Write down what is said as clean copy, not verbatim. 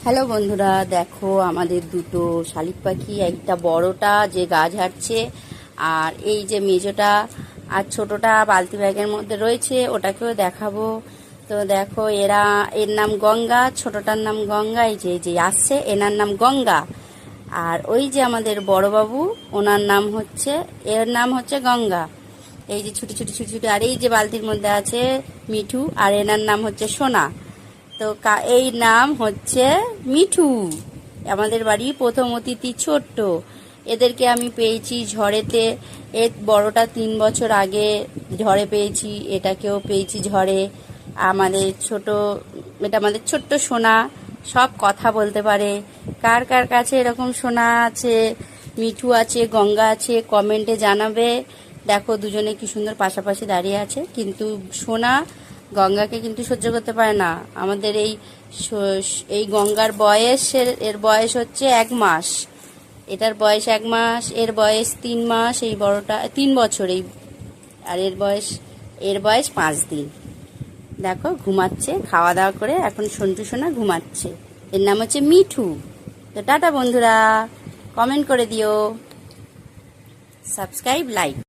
Hello বন্ধুরা, দেখো আমাদের দুটো শালিক পাখি। একটা বড়টা যে গা ঝাড়ছে, আর এই যে মেজোটা আর ছোটটা বালতি ব্যাগের মধ্যে রয়েছে, ওটাকেও দেখাবো। তো দেখো, এর নাম গঙ্গা, ছোটটার নাম গঙ্গা। এই যে আসছে, এনার নাম গঙ্গা। আর ওই যে আমাদের বড় বাবু, এর নাম হচ্ছে গঙ্গা। এই যে ছুটি ছুটি ছুটি ছুটি, আর এই যে বালতির মধ্যে আছে মিঠু, আর এনার নাম হচ্ছে সোনা। তো এই নাম হচ্ছে মিঠু। আমাদের বাড়ি প্রথম অতিথি ছোট্ট। এদেরকে আমি পেয়েছি ঝড়েতে। বড়টা 3 বছর আগে ঝড়ে পেয়েছি, এটাকেও পেয়েছি ঝড়ে। এটা আমাদের ছোট্ট সোনা, সব কথা বলতে পারে। কার কার কাছে এরকম সোনা আছে, মিঠু আছে, গঙ্গা আছে, কমেন্টে জানাবে। দেখো দুজনে কি সুন্দর পাশাপাশি দাঁড়িয়ে আছে, কিন্তু সোনা গঙ্গাকে কিন্তু সহ্য করতে পারে না। আমাদের এই গঙ্গার এর বয়স হচ্ছে 1 মাস। এটার বয়স 1 মাস, এর বয়স 3 মাস, এই বড়টা 3 বছর, আর এর বয়স 5 দিন। দেখো ঘুমাচ্ছে, খাওয়া দাওয়া করে এখন সন্টু সোনা ঘুমাচ্ছে। এর নাম হচ্ছে মিঠু। তো টাটা বন্ধুরা, কমেন্ট করে দিও, সাবস্ক্রাইব, লাইক।